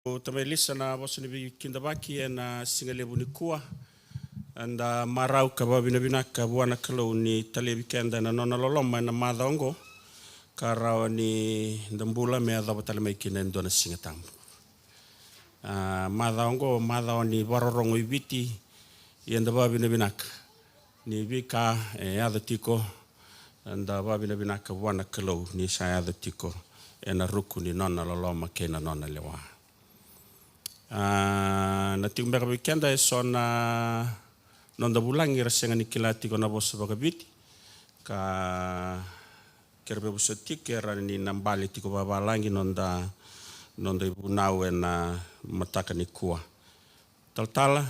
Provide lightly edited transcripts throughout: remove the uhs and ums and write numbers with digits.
Tamelisa wasuni kindabaki na singalebu ni kuwa and marau kaba binabinaka buana kalau ni tale weekenda na nona loloma na madongo karau ni ndambula me adaba tale maikina ndona singatam madongo ni warorongo ibiti yendaba binabinaka ni bika adatiko and binabinaka buana kalau ni saya adatiko ena ruku ni nona loloma kena nona lewa. Na timbang weekenda sona nonda bulang irasenga nikilati kona bosa bagabiti ka kerbe busotik era ni nambali tiko babalangi nonda ibunau na mataka ni kuwa taltala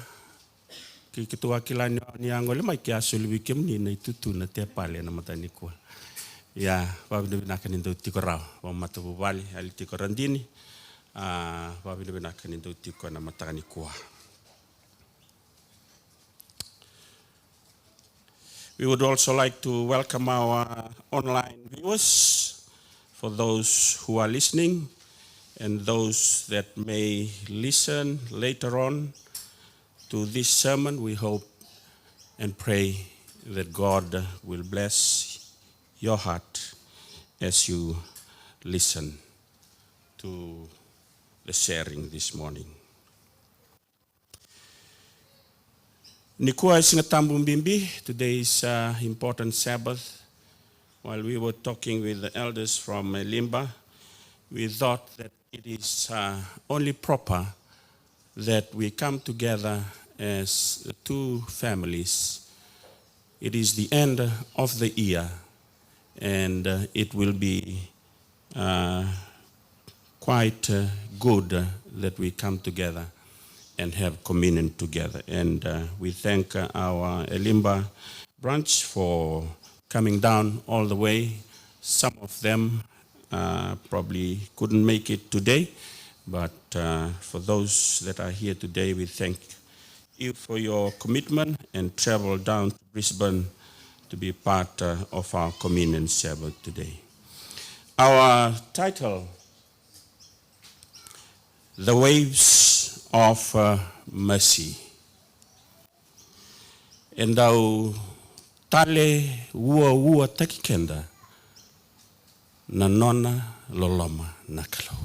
ki kitua kilani ni angole mai kia sulubi kemni na itutu na tepale na matani kuwa ya babu binaka nindo tiko rao wa matabu bali ali tiko randini We would also like to welcome our online viewers, for those who are listening and those that may listen later on to this sermon. We hope and pray that God will bless your heart as you listen to the sharing this morning. Nikua Singatambu Mbimbi, today's important Sabbath. While we were talking with the elders from Limba, we thought that it is only proper that we come together as two families. It is the end of the year, and it will be quite good that we come together and have communion together. And we thank our Elimba branch for coming down all the way. Some of them probably couldn't make it today, but for those that are here today, we thank you for your commitment and travel down to Brisbane to be part of our communion Sabbath today. Our title, The Waves of Mercy. And au tale ua takikenda na nona loloma nakalo.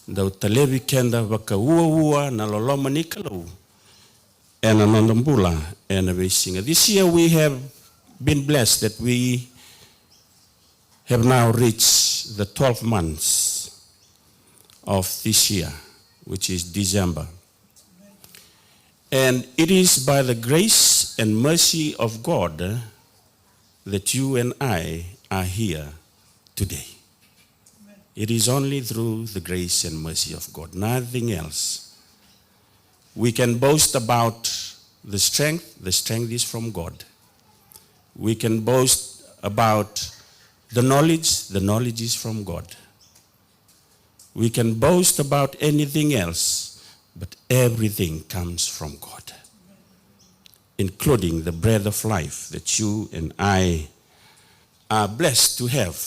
Dau tale weekenda baka ua na loloma nikalo. And anandambula and a singer. This year we have been blessed that we have now reached the 12 months of this year, which is December. And it is by the grace and mercy of God that you and I are here today. Amen. It is only through the grace and mercy of God, nothing else. We can boast about the strength is from God. We can boast about the knowledge is from God. We can boast about anything else, but everything comes from God, including the bread of life that you and I are blessed to have,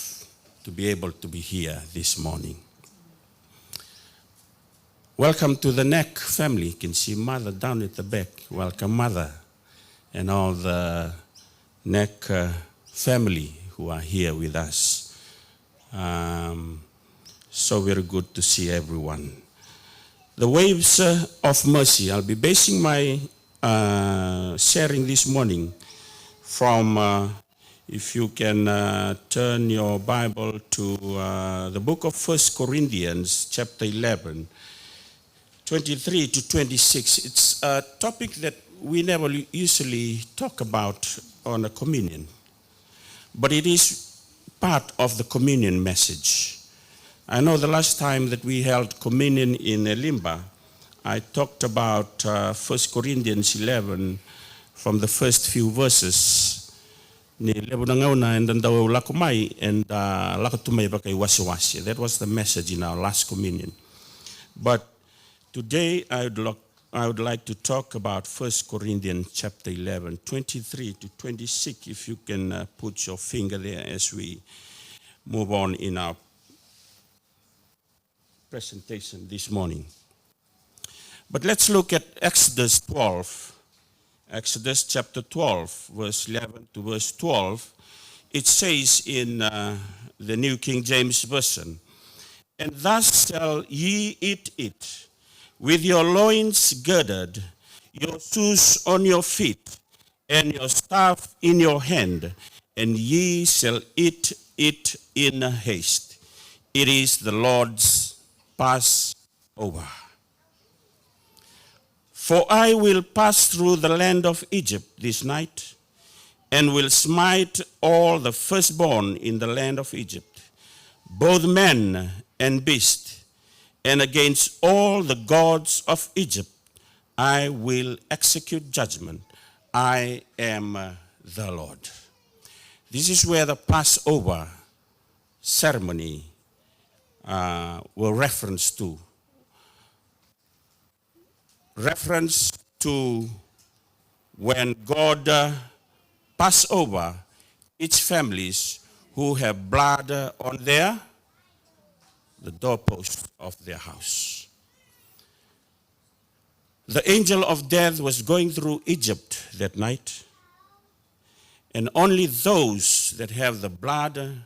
to be able to be here this morning. Welcome to the Neck family. You can see Mother down at the back. Welcome, Mother, and all the Neck family who are here with us. So very good to see everyone. The waves of mercy. I'll be basing my sharing this morning from, if you can turn your Bible to the book of 1 Corinthians, chapter 11, 23 to 26. It's a topic that we never usually talk about on a communion, but it is part of the communion message. I know the last time that we held communion in Limba, I talked about 1 Corinthians 11 from the first few verses. Ni lebunangauna and ndaw lakumai and lakatumay bakay wasi-wasi. That was the message in our last communion. But today I would like to talk about 1 Corinthians chapter 11, 23 to 26, if you can put your finger there as we move on in our presentation this morning. But let's look at Exodus 12. Exodus chapter 12, verse 11 to verse 12. It says in the New King James Version, "And thus shall ye eat it, with your loins girded, your shoes on your feet, and your staff in your hand, and ye shall eat it in haste. It is the Lord's Passover. For I will pass through the land of Egypt this night, and will smite all the firstborn in the land of Egypt, both man and beast, and against all the gods of Egypt I will execute judgment. I am the Lord." This is where the Passover ceremony will reference to. Reference to when God pass over each families who have blood on the doorpost of their house. The angel of death was going through Egypt that night, and only those that have the blood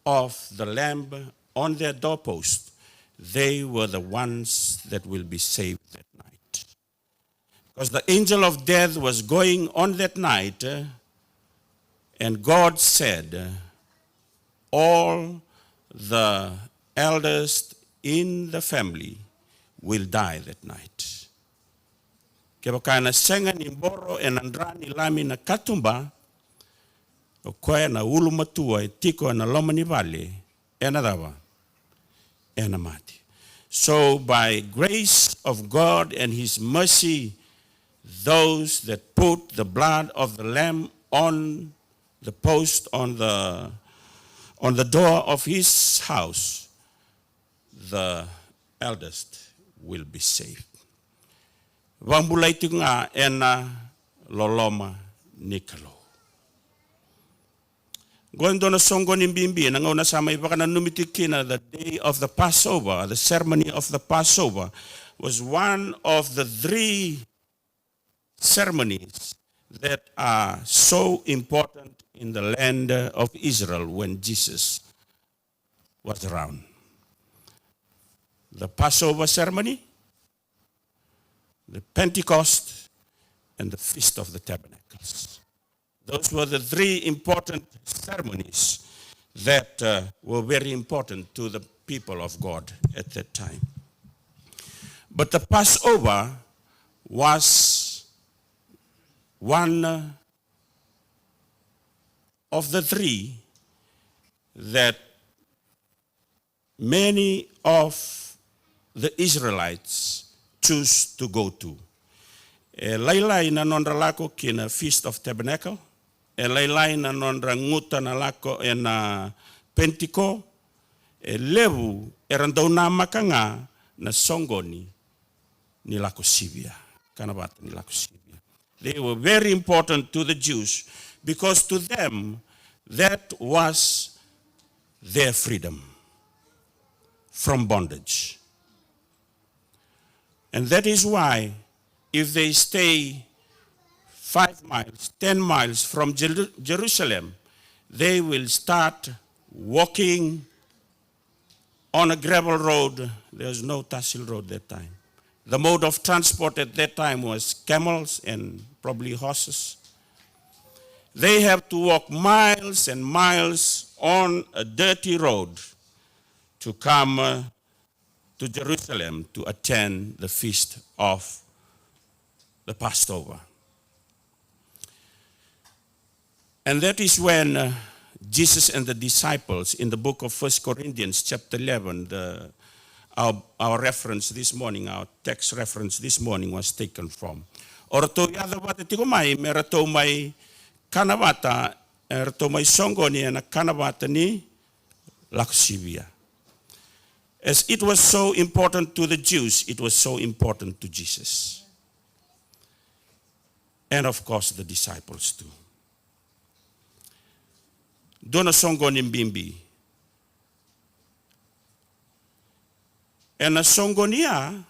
of the lamb on their doorpost, they were the ones that will be saved that night. Because the angel of death was going on that night, and God said, all the elders in the family will die that night. Kaya kana senga ni mboro e nandrani lami na katumba, o koe na ulu matua e tiko na loma ni vale, e na dawa, e na mati. So by grace of God and His mercy, those that put the blood of the Lamb on the post, on the door of his house, the eldest will be saved. Wambulaitu nga ena loloma nikalo. Gondo na songo ni bimbi na ngona sama ibaka na numitikina, the day of the Passover, the ceremony of the Passover was one of the 3 ceremonies that are so important in the land of Israel when Jesus was around. The Passover ceremony, the Pentecost, and the Feast of the Tabernacles. Those were the 3 important ceremonies that were very important to the people of God at that time. But the Passover was one of the 3 that many of the Israelites choose to go to. Lailai na nondra lako kina Feast of Tabernacle, lailai na nondra nguta na lako na Pentiko, levu erandau na makanga na songoni ni lako Sibia, kanabata ni lako Sibia. They were very important to the Jews because to them that was their freedom from bondage. And that is why if they stay 5 miles, 10 miles from Jerusalem, they will start walking on a gravel road. There was no Tassil road that time. The mode of transport at that time was camels and probably horses. They have to walk miles and miles on a dirty road to come to Jerusalem to attend the feast of the Passover. And that is when Jesus and the disciples in the book of 1 Corinthians chapter 11, our reference this morning, our text reference this morning was taken from. Orato yada wata tiko mai, merato mai kanawata, erato mai songoni na kanawata ni laksivia. As it was so important to the Jews, it was so important to Jesus. And of course the disciples too. Dona songoni mbimbi. E na songonia,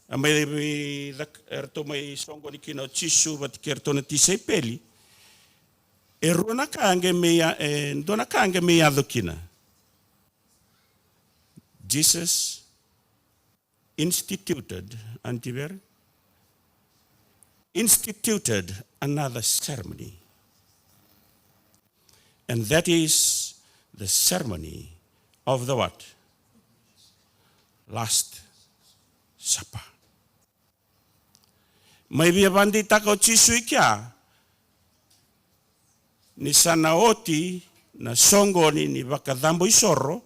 a mai erto mai songoni kina o tisu vati kerto na tisei peli, e rona kange mea, e ndona kange mea kina. Jesus instituted another ceremony. And that is the ceremony of the what? Last Supper. Maybe abandi tako chisui kia. Ni sana oti na songoni ni wakadhambo isoro.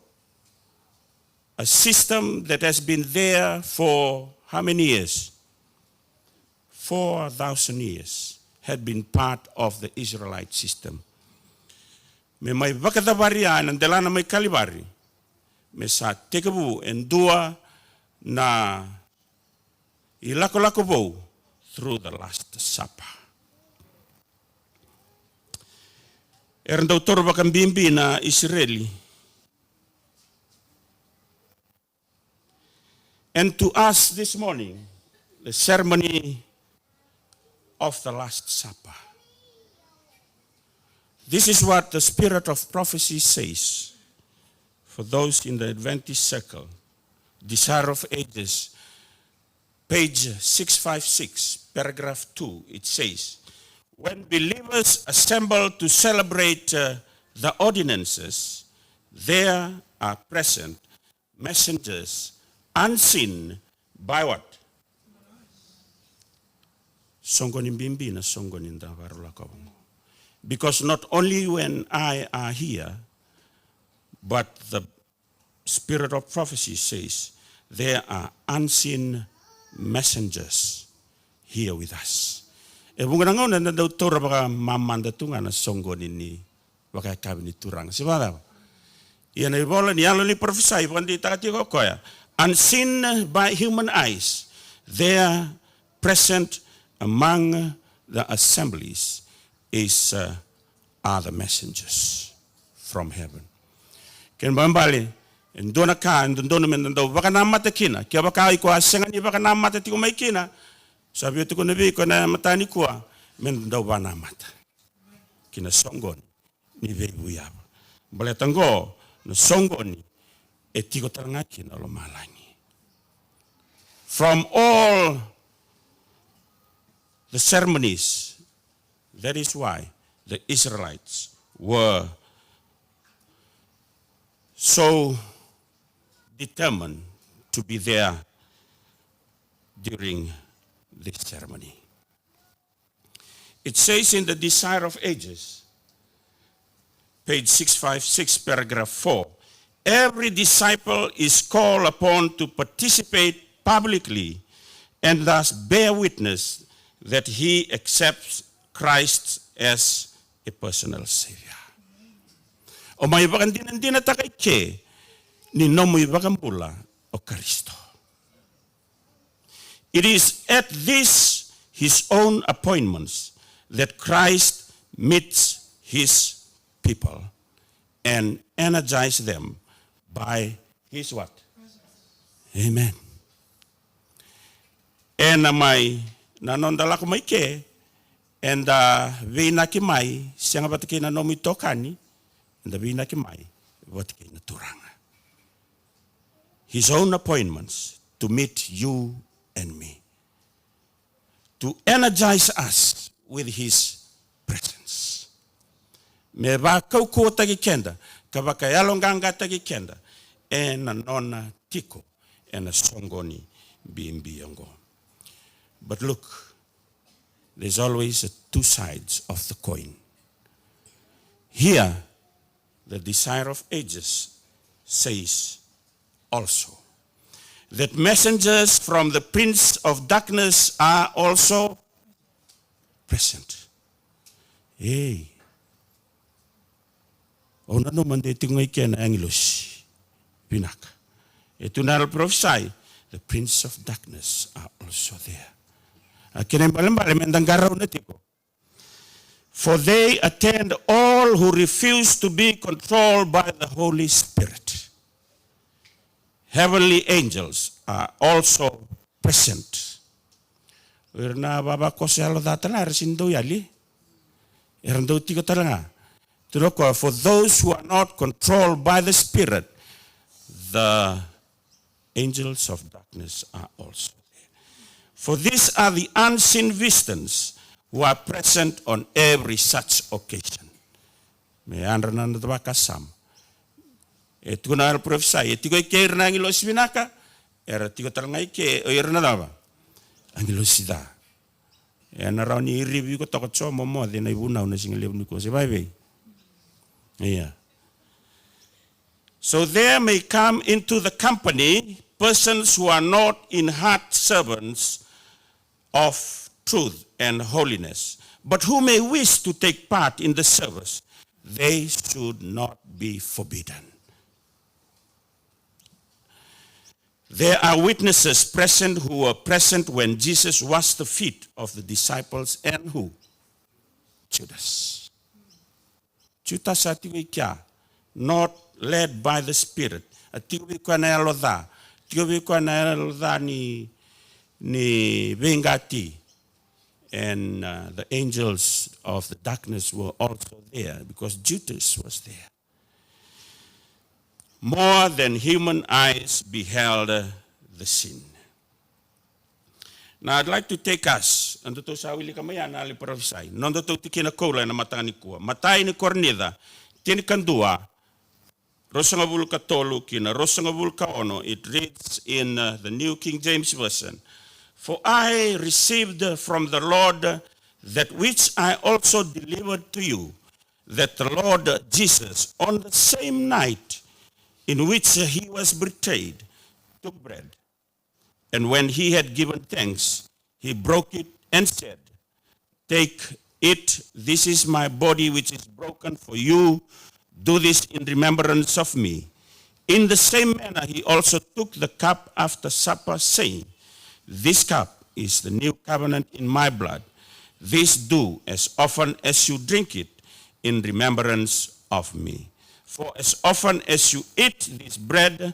A system that has been there for how many years? 4,000 years had been part of the Israelite system. Me mai wakadabari an delana mai kalibari. Me sa tekebu endua na ilako bo through the Last Supper. Erndo toro bakambimbi na Israeli. And to us this morning, the ceremony of the Last Supper. This is what the spirit of prophecy says. For those in the Adventist circle, Desire of Ages, page 656, paragraph 2, it says, when believers assemble to celebrate the ordinances, there are present messengers unseen by what? Because not only when I are here, but the spirit of prophecy says there are unseen messengers here with us. E bunga na daw tora baka mamanda tunga na songoni ni baka kabini turang. Sibala. Iyan ay bola ni alo ni prophesy pandi takati ko koya. Unseen by human eyes, they are present among the assemblies are the messengers from heaven. Ken bambali ndona ka ndona men ndo baka namata kina kia baka iko asenga ni baka namata tiko mai kina sabi tiko nabi ko na matani kwa men ndo bana mata kina songoni ni vebu yaba bale tango no songoni etiko taranga kina lo malangi. From all the ceremonies, that is why the Israelites were so determined to be there during this ceremony. It says in the Desire of Ages, page 656, paragraph 4, every disciple is called upon to participate publicly and thus bear witness that he accepts Christ as a personal Savior. O may bakan din na takay ke, ni nomo bakan pula o Kristo. It is at this, his own appointments, that Christ meets his people and energizes them by his what? Amen. And may nanondala ko may ke, and vina ki may, siya nga batiki na nomi tokani, and the vina ki may, batiki na turanga. His own appointments to meet you and me, to energize us with his presence. Me ba kauko tagi kenda, kabaka yalonganga tagi kenda, and nona tiko, and a songoni bimbi yongo. But look, there's always two sides of the coin. Here, the Desire of Ages says also that messengers from the Prince of Darkness are also present. Hey. Ona no mande tingoy ken English. Pinaka. Ito na prophesy, the Prince of Darkness are also there. For they attend all who refuse to be controlled by the Holy Spirit. heavenly angels are also present. Irna baba koselo datana resindo yali. Irndo tiko talanga. For those who are not controlled by the Spirit, the angels of darkness are also there. For these are the unseen visitants who are present on every such occasion. Me andrana na tabaka sam. Etu na al prophesy. Etu ko ke irna ngilo svinaka. Era tiko talangai ke irna dava. Angilo sida. Ena rauni review ko toko chomo mo de na ibuna una single ni ko se vai. Yeah. So there may come into the company persons who are not in heart servants of truth and holiness, but who may wish to take part in the service. They should not be forbidden. There are witnesses present who were present when Jesus washed the feet of the disciples and who? Judas. Judas atiwikia, not led by the Spirit. Atiwikwa na elodha. Atiwikwa na elodha ni vengati. And the angels of the darkness were also there because Judas was there. More than human eyes beheld the sin. Now I'd like to take us, and to sawili kamaya na ali prophesy. Nondo to tikina kola na matani kuwa. Matai ni kornida, tini kandua, rosangabul katolu kina, rosangabul kaono. It reads in the New King James Version. For I received from the Lord that which I also delivered to you, that the Lord Jesus, on the same night in which he was betrayed, took bread. And when he had given thanks, he broke it and said, take it, this is my body which is broken for you. Do this in remembrance of me. In the same manner, he also took the cup after supper, saying, this cup is the new covenant in my blood. This do as often as you drink it in remembrance of me. For as often as you eat this bread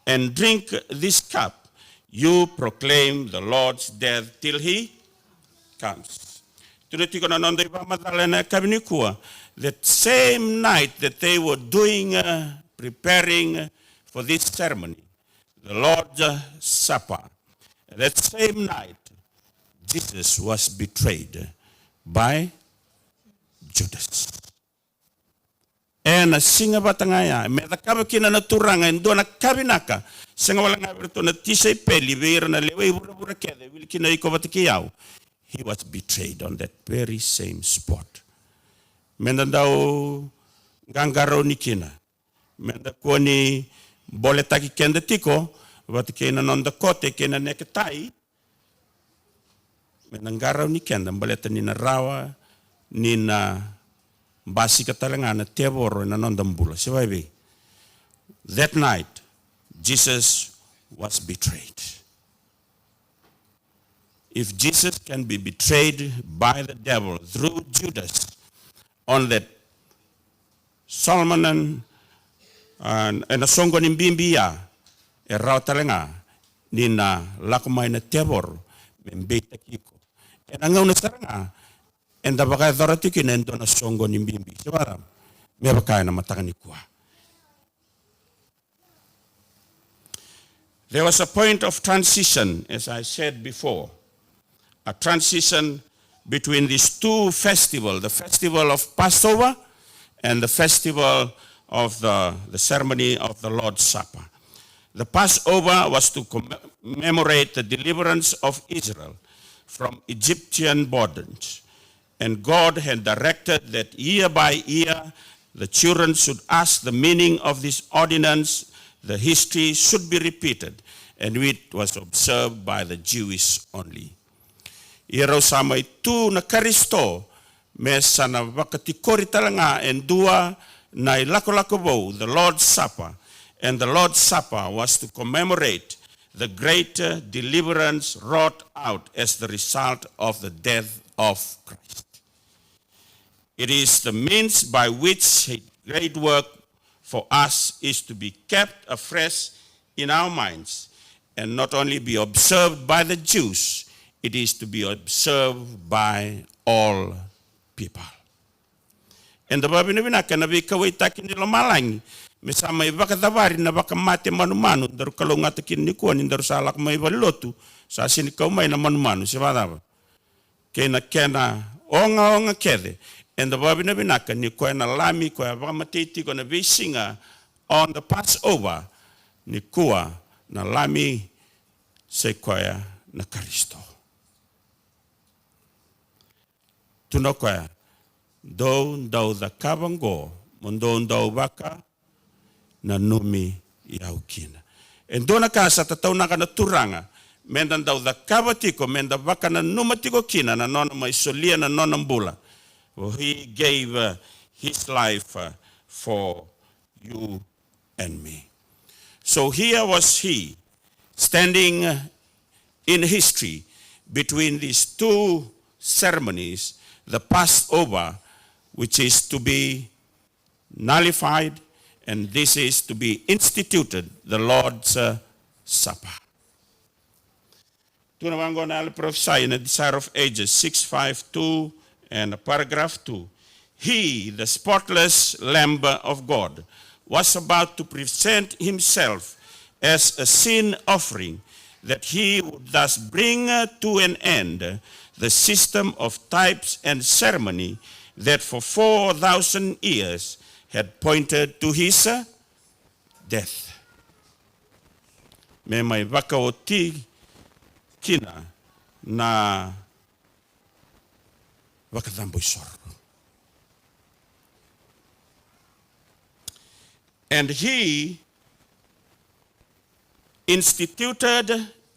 and drink this cup, you proclaim the Lord's death till he comes. That same night that they were doing, preparing for this ceremony, the Lord's Supper, that same night, Jesus was betrayed by Judas. And a singa batangaya, me the kabakina na turanga and dona kabinaka, singawalanga na tisay peli, vera na lewe burakede, wilkina ikovatikiyao. He was betrayed on that very same spot. Mendandao gangaro nikina. Mendakoni boletaki kenda tiko, vatikina non the kote kena neketai. Mendangaro nikenda, boleta nina rawa, nina basi katalangana teboro na nondambula. Siwaibi. That night, Jesus was betrayed. If Jesus can be betrayed by the devil through Judas on that Solomon and a songo ni bimbia e rautalanga nina lakumay na tebor membeta kiko. And ang una saranga and the bakay authority kinendo na songo ni bimbi. Sibaram may bakay na matakanikuha. There was a point of transition, as I said before. A transition between these two festivals, the festival of Passover and the festival of the ceremony of the Lord's Supper. The Passover was to commemorate the deliverance of Israel from Egyptian bondage. And God had directed that year by year the children should ask the meaning of this ordinance, the history should be repeated, and it was observed by the Jewish only. Iro sama itu na Karisto mesa na wakatikori talanga and dua na ilako-lako the Lord's Supper. And the Lord's Supper was to commemorate the great deliverance wrought out as the result of the death of Christ. It is the means by which His great work for us is to be kept afresh in our minds, and not only be observed by the Jews, it is to be observed by all people. And the babi na kana bi kawai takin nila malangi, mesama ibaka davari na baka mate manu-manu, daru kalau ngatakin ni kuan, daru salak mai balotu, sa sini kau mai na manu-manu, siapa kena onga kede. And the babi na binaka ni kuan na lami, kuan baka matiti, kuan na bisinga on the Passover, ni kua na lami se kuya na Kristo. Tuno kuya, do the kabango, mundo do baka na numi yaukina. And do na kasa tatau na kana turanga, mendan daw the kabatiko, menda baka na numatiko kina na nona maisolia na nona mbula. Well, he gave his life for you and me. So here was he, standing in history between these two ceremonies, the Passover, which is to be nullified, and this is to be instituted, the Lord's Supper. Tunawangona prophesy in the Desire of Ages 6:5-2 and paragraph 2. He, the spotless Lamb of God, was about to present himself as a sin offering, that he would thus bring to an end the system of types and ceremony that for 4,000 years had pointed to his death. Me mai waka o ti kina na waka tambo isor. And he instituted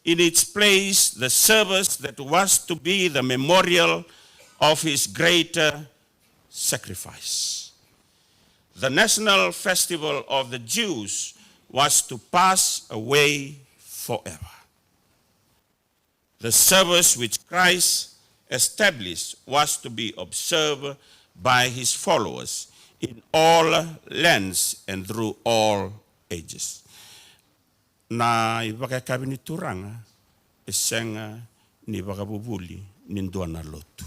in its place the service that was to be the memorial of his great sacrifice. The national festival of the Jews was to pass away forever. The service which Christ established was to be observed by his followers in all lands and through all ages. Na ibaka ni turanga, esenga ni bakabubuli nindua na lotu.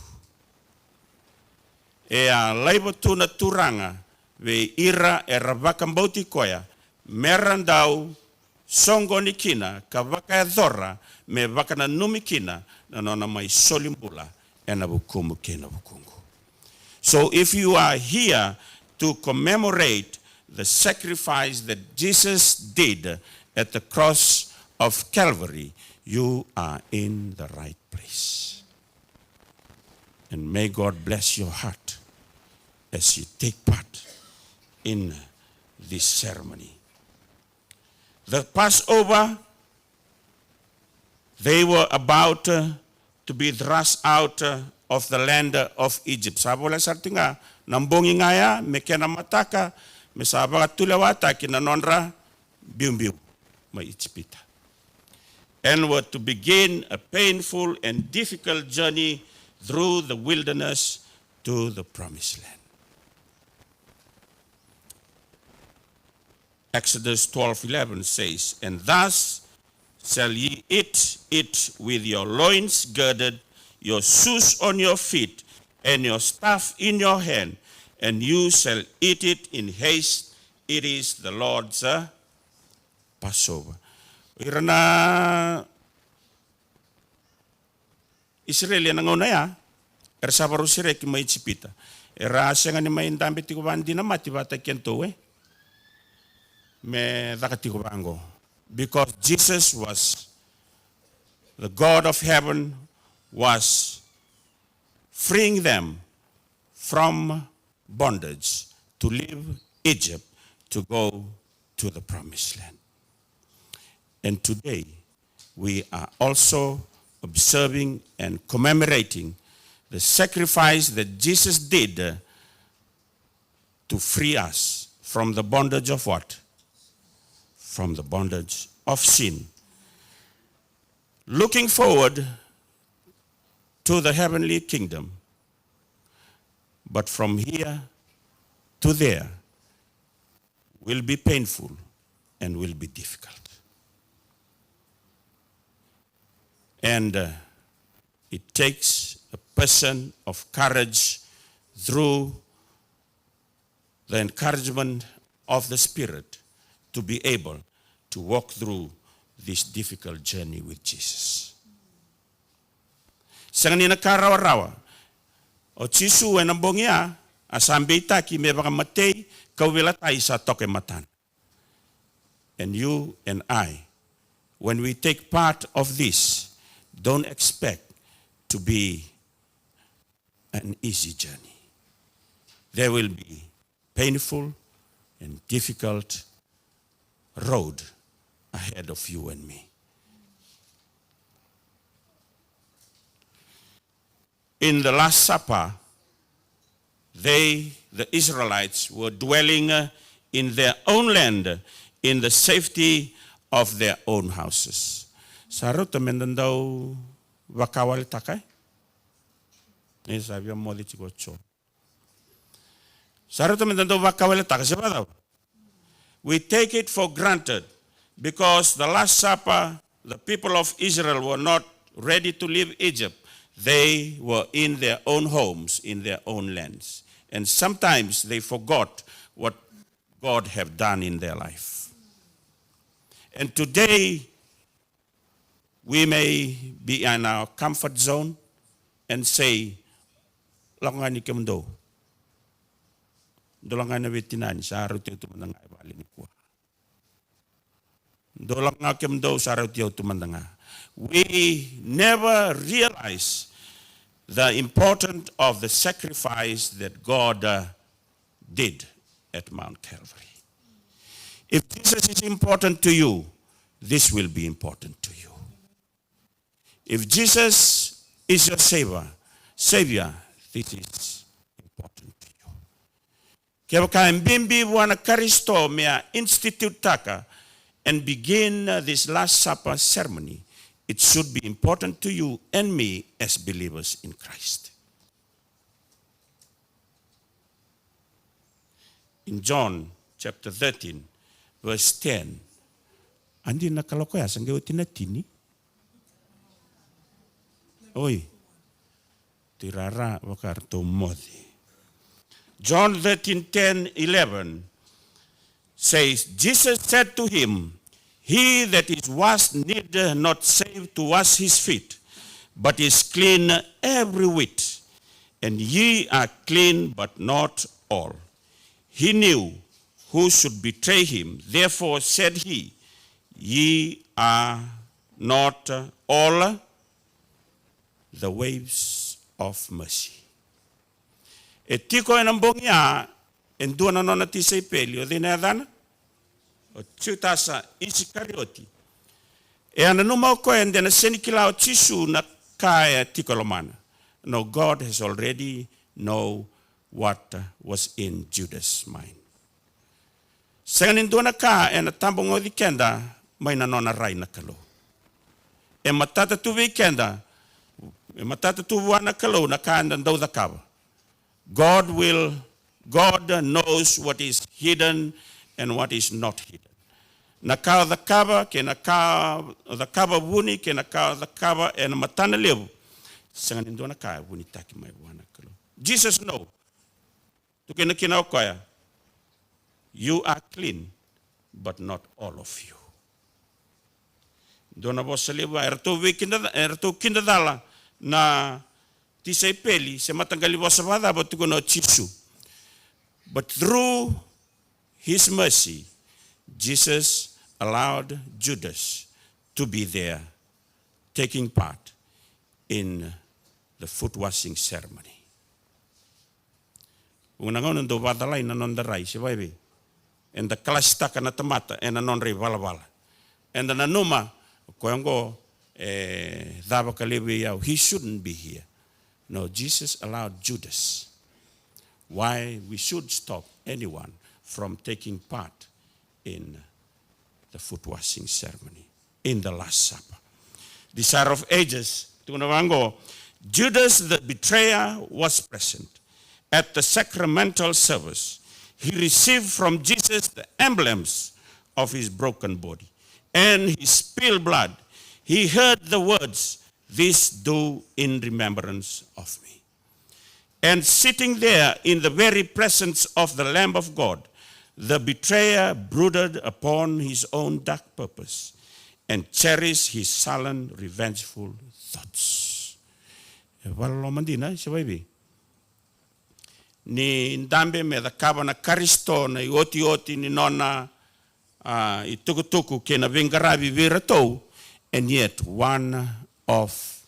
A laibo tu na turanga, ve ira e rabaka mbauti koya, merandau songo ni kina, ka vaka e dhora, me vaka na numi kina, na nona mai solimbula, e na bukumu ke na bukungu. So if you are here to commemorate the sacrifice that Jesus did at the cross of Calvary, you are in the right place. And may God bless your heart as you take part in this ceremony. The Passover, they were about to be thrust out of the land of Egypt. Sabola sartinga nambongi ngaya mekena mataka mesaba tulawata kinanonra biumbiu ma Egypta. And were to begin a painful and difficult journey through the wilderness to the promised land. Exodus 12:11 says, and thus shall ye eat it with your loins girded, your shoes on your feet, and your staff in your hand, and you shall eat it in haste. It is the Lord's Passover. Irana Israel na ngona ya, ersabaru sireki mai chipita. Era senga ni mai ndambe tiko bandi na mati bata kento me dakatiko bango. Because Jesus was, the God of heaven was freeing them from bondage to leave Egypt to go to the promised land. And today we are also observing and commemorating the sacrifice that Jesus did to free us from the bondage of what? From the bondage of sin. Looking forward to the heavenly kingdom, but from here to there will be painful and will be difficult. And it takes a person of courage through the encouragement of the Spirit to be able to walk through this difficult journey with Jesus. Sanganina karawa-rawa, o Chisu e nambongia, asambita ki me baka matei, kawila tayo sa toke matan. And you and I, when we take part of this, don't expect to be an easy journey. There will be painful and difficult road ahead of you and me. In the Last Supper, the Israelites, were dwelling in their own land, in the safety of their own houses. Saro temen daw wakawal takai? Ni sabi mo di chiko cho. Saro temen daw wakawal takai siapa daw? We take it for granted because the Last Supper, the people of Israel were not ready to leave Egypt. They were in their own homes, in their own lands. And sometimes they forgot what God had done in their life. And today, we may be in our comfort zone and say, "Langani kemdo, dolangana vetinani sa arutio tumandanga ibalini kuah. Dolanga kemdo sa arutio tumandanga." We never realize the importance of the sacrifice that God did at Mount Calvary. If Jesus is important to you, this will be important to you. If Jesus is your Savior, this is important to you. Kaya ka mbimbi wana Karisto mea institute taka and begin this Last Supper ceremony, it should be important to you and me as believers in Christ. In John chapter 13, verse 10, andi nakalokoya sangge utinatini. Oi, tirara wakarto modi. John 13, 10, 11 says, Jesus said to him, "He that is washed need not save to wash his feet, but is clean every whit. And ye are clean, but not all." He knew who should betray him. Therefore said he, "Ye are not all the waves of mercy." E tiko e nambongia, en duana nona tisei pelio, dinadana, o tūtasa Isikarioti. E ana numa o koe and then a senikila o tisu na kaya tikolomana. No, God has already know what was in Judas' mind. Sanganin duana ka e na tambong o di kenda, may na nona rai na kalo. E matata tuwi kenda, e matata tuwa na kalo na kaandan daw da kaba. God knows what is hidden and what is not hidden. Nakao the cover, ke nakao the cover wuni, ke nakao the cover and matana lebu. Sanganin do nakao wuni taki mai wana kalo. Jesus know. Tukena kina okoya. You are clean, but not all of you. Dona bosa lebu erto kindadala na tisay peli se matanggali bosa vada but tuko no chisu. But through his mercy, Jesus allowed Judas to be there, taking part in the foot washing ceremony. Unangon do vadalay na non daray si baby, and the kalasta kana tamata and a non rivalvala, and the nanuma koyango dava kalibi yao. He shouldn't be here. No, Jesus allowed Judas. Why we should stop anyone from taking part in the foot washing ceremony, in the Last Supper. Desire of Ages, Judas the betrayer was present at the sacramental service. He received from Jesus the emblems of his broken body and his spilled blood. He heard the words, This do in remembrance of me. And sitting there in the very presence of the Lamb of God, the betrayer brooded upon his own dark purpose and cherished his sullen, revengeful thoughts. Ni ndambe me the kabana karisto na ioti ni nona i tukutuku ke na vingaravi viratou, and yet one of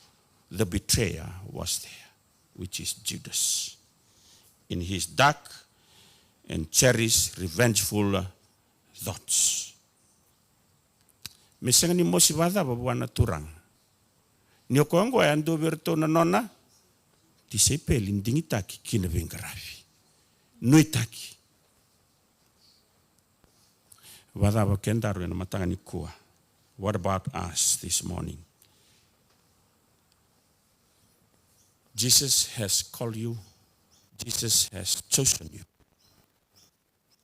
the betrayer was there, which is Judas, in his dark and cherished revengeful thoughts. Mesanga ni mosi vada babuana turang. Ni okongo e ando virto na nona, ti sepe lindingitaki kina vingaravi. Nuitaki. Vada bakendaru na matanga ni kua. What about us this morning? Jesus has called you. Jesus has chosen you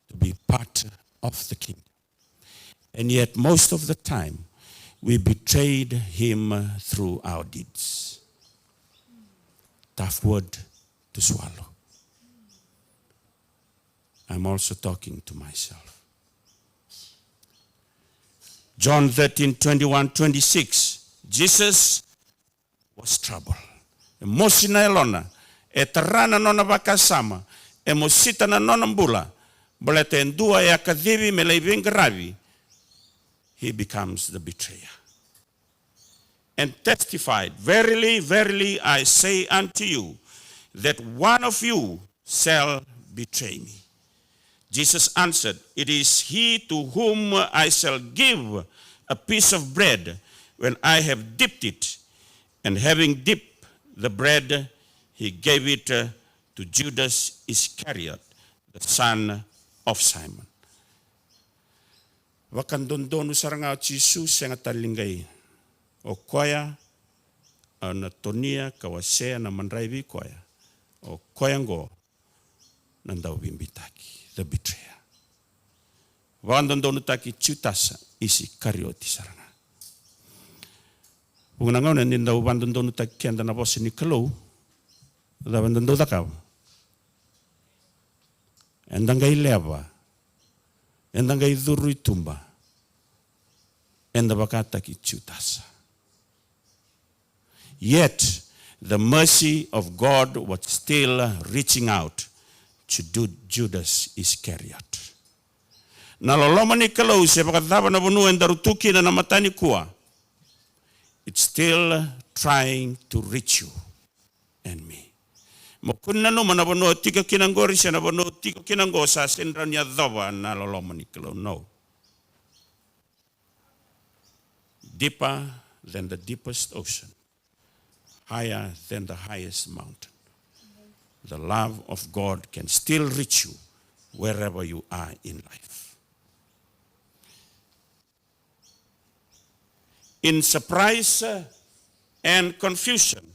to be part of the kingdom. And yet most of the time, we betrayed him through our deeds. Tough word to swallow. I'm also talking to myself. John 13:21-26. Jesus was troubled. Mosina elona, e tarana nona vakasama, e mosita na nona mbula, bolete endua e akadivi me leivingaravi, he becomes the betrayer. And testified, verily, verily, I say unto you, that one of you shall betray me. Jesus answered, it is he to whom I shall give a piece of bread when I have dipped it. And having dipped the bread, he gave it to Judas Iscariot, the son of Simon. Wakandondonu sarangao Jesus yang atalingay. O koya na tonia kawasea na manraivi koya. O koyango nandau bimbitaki. The betrayer. Wakandondonu taki chutasa isi karioti saranga. Unangau na nindau wakandondonu taki kianda na bosi ni kalau. Da wakandondonu takau. Endangai leva. Endangai dhuru itumba. Enda bakata ki chutasa. Yet, the mercy of God was still reaching out to Judas Iscariot. Na loloma ni kalau se bakataba na bunu endarutuki na namatani kuwa. It's still trying to reach you and me. Mokuna no manabano tika kinangori se na bano tika kinango sa sendranya dhava na loloma ni kalau. No. Deeper than the deepest ocean. Higher than the highest mountain. The love of God can still reach you wherever you are in life. In surprise and confusion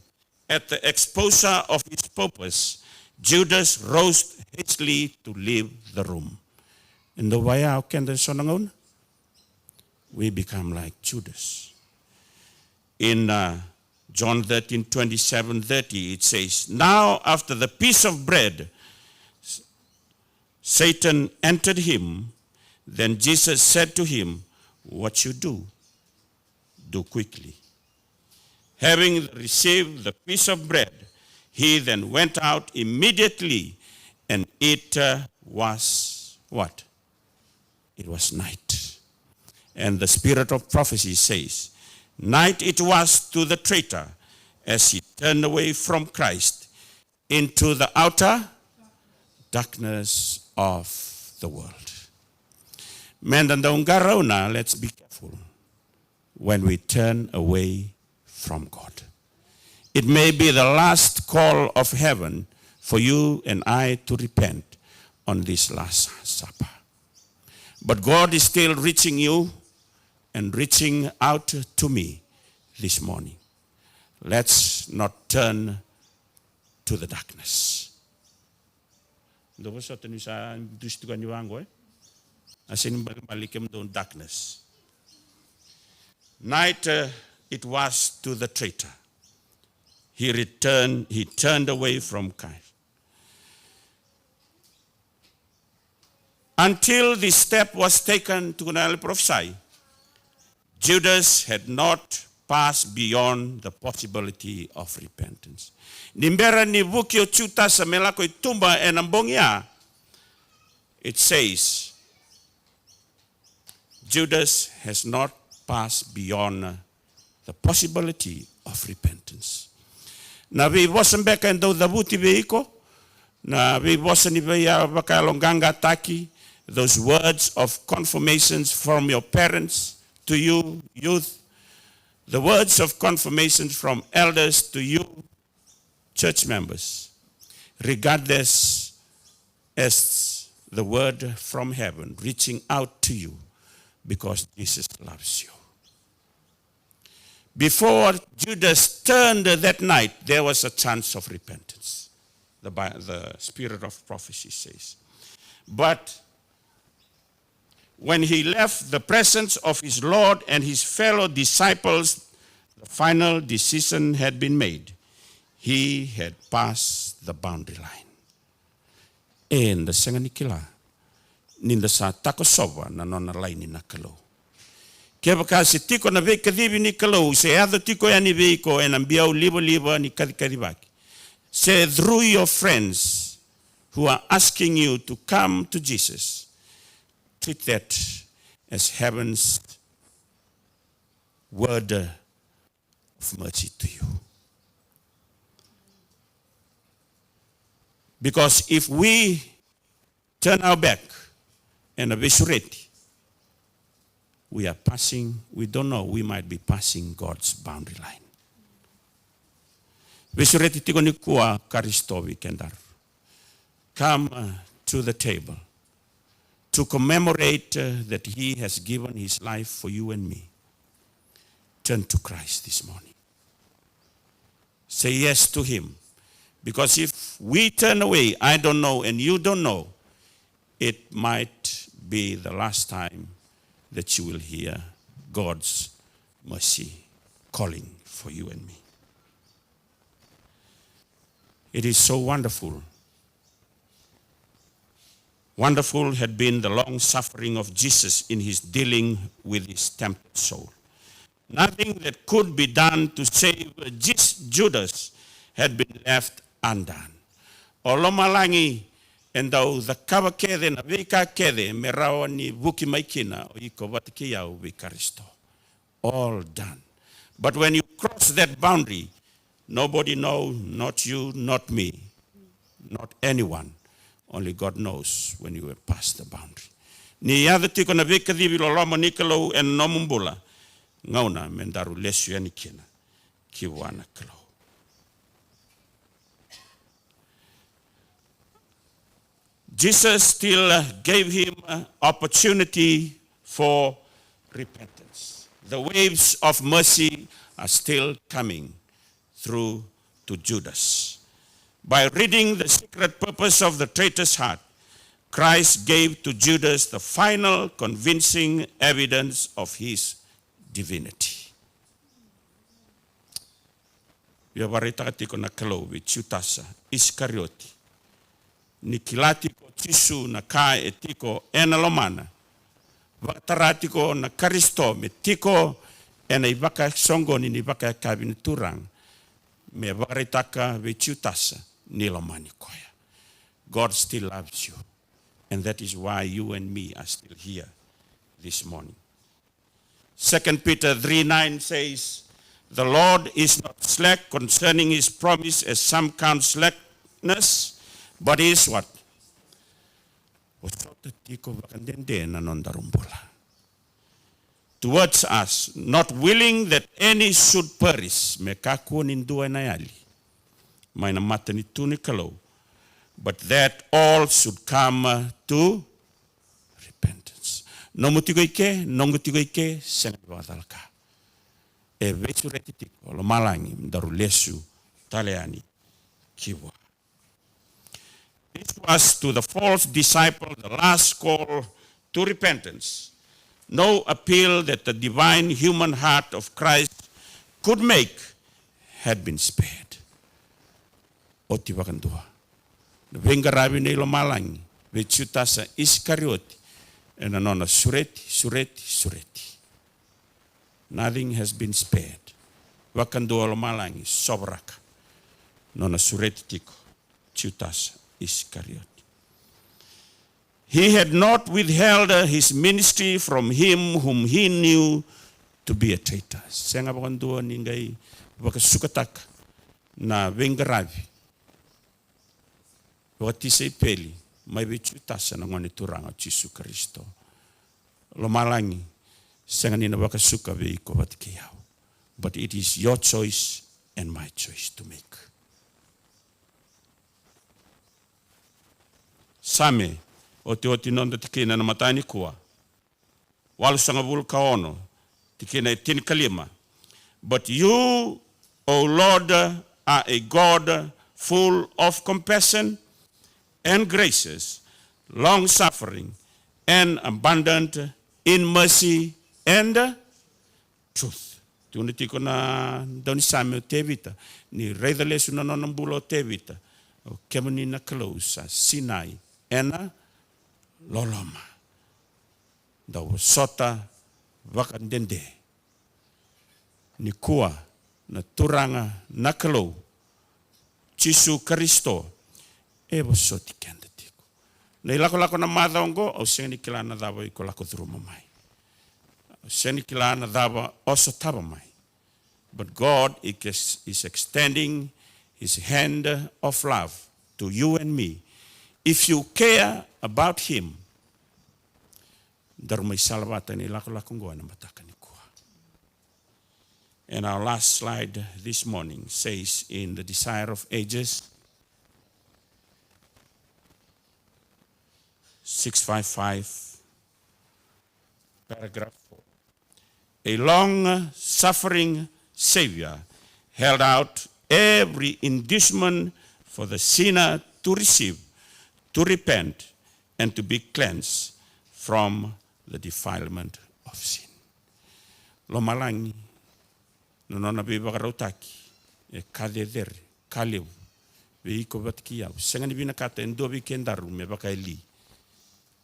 at the exposure of his purpose, Judas rose hastily to leave the room. In the way how can the sonangon? We become like Judas. In John 13:27-30, it says, now after the piece of bread, Satan entered him. Then Jesus said to him, what you do quickly. Having received the piece of bread, he then went out immediately, and it was what? It was night. And the spirit of prophecy says, night it was to the traitor as he turned away from Christ into the outer darkness of the world. Mendandaungarona, let's be careful when we turn away from God. It may be the last call of heaven for you and I to repent on this Last Supper. But God is still reaching you and reaching out to me this morning. Let's not turn to the darkness. Darkness. Night it was to the traitor. he turned away from Christ. Until this step was taken to prophesy, Judas had not passed beyond the possibility of repentance. Nimbera ni vukio chuta sa melako itumba enambongia. It says, Judas has not passed beyond the possibility of repentance. Na vi vosan beka endo dabuti veiko, na vi vosan iveya baka longanga taki, those words of confirmations from your parents to you, youth, the words of confirmation from elders to you, church members, regard this as the word from heaven reaching out to you because Jesus loves you. Before Judas turned that night, there was a chance of repentance, the spirit of prophecy says. But when he left the presence of his Lord and his fellow disciples, the final decision had been made. He had passed the boundary line. And the senganikila, ninda sa takosowa na nona laini na kalau. Kaya baka si tiko na vei kadivi ni kalau, se ado tiko ya ni veiko en ambiau libo ni kadibaki. Say through your friends who are asking you to come to Jesus, treat that as heaven's word of mercy to you. Because if we turn our back and are ready, we are passing, we don't know, we might be passing God's boundary line. Visureti tiko ni kua karistovi kendar. Come to the table to commemorate that he has given his life for you and me. Turn to Christ this morning. Say yes to him. Because if we turn away, I don't know, and you don't know, it might be the last time that you will hear God's mercy calling for you and me. It is so wonderful. Wonderful had been the long suffering of Jesus in his dealing with his tempted soul. Nothing that could be done to save Judas had been left undone. Olomalangi endau the kava kede na vika kede merawa ni vuki maikina o iko vatikia o vikaristo. All done. But when you cross that boundary, nobody knows, not you, not me, not anyone. Only God knows when you have passed the boundary. Ni yada tiko na vika divi lo lomo nikalo en nomumbula. Ngauna mendaru lesu yanikina. Kiwana kalo. Jesus still gave him opportunity for repentance. The waves of mercy are still coming through to Judas. By reading the secret purpose of the traitor's heart, Christ gave to Judas the final convincing evidence of his divinity. Yavarita tiko na kalovi chutasa Iskarioti. Nikilatiko tisu na ka etiko enalomana. Vataratiko na karisto me tiko ena ibaka songoni ni ibaka kabin turang. Me varitaka vichutasa nilomani koya. God still loves you. And that is why you and me are still here this morning. 2 Peter 3:9 says, the Lord is not slack concerning his promise as some count slackness, but is what? Towards us, not willing that any should perish, but that all should come to repentance. Nomutigoike, nongutigoike, sengadalka. E vesuretitiko, lo malangi, darulesu, taleani, kiwa. This was to the false disciple the last call to repentance. No appeal that the divine human heart of Christ could make had been spared. o ti wakandua. Na venga rabi nei lo malangi, ve Judas Iscariot, and anona sureti. Nothing has been spared. Wakandua lo malangi, sobraka. Nona sureti tiko, Judas Iscariot. He had not withheld his ministry from him whom he knew to be a traitor. Senga wakandua ningai wakasukataka na venga rabi. Wakatisa ipeli, mai ve Judas na ngone turanga Jesu Kristo. Lo malangi, senga nina wakasuka ve iko watikiyao. But it is your choice and my choice to make. Same, o te nonda tikina na matani kua. Walu sanga bulu kaono, tikina e tini kalima. But you, O Lord, are a God full of compassion and gracious, long-suffering, and abundant in mercy and truth. Tuna tiko na doni same o te vita, ni reida lesu na nonambula o te vita, o kemani na Kalausa, Sinai, ena loloma. Dawa sota wakandende. Ni kua na turanga na Kalau, Jesu Kristo, ewa soti kenda tiko. Nei lako na madhaongo, au seni kilana dawa iko lako dhuruma mai. Seni kilana dawa oso taba mai. But God is extending his hand of love to you and me. If you care about him, darumai salvata ni lako ngoa na mataka ni kua. And our last slide this morning says in the Desire of Ages, 655, paragraph 4. A long-suffering Savior held out every inducement for the sinner to receive, to repent, and to be cleansed from the defilement of sin. Lo malangi, nonona biba rautaki, e kadedere, kalew, veiko vatkiau, sengani bina kata endobi kendaru me bakaili,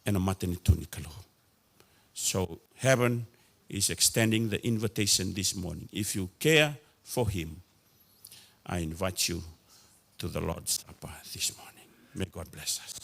and a matani tuni kalo. So heaven is extending the invitation this morning. If you care for him, I invite you to the Lord's Supper this morning. May God bless us.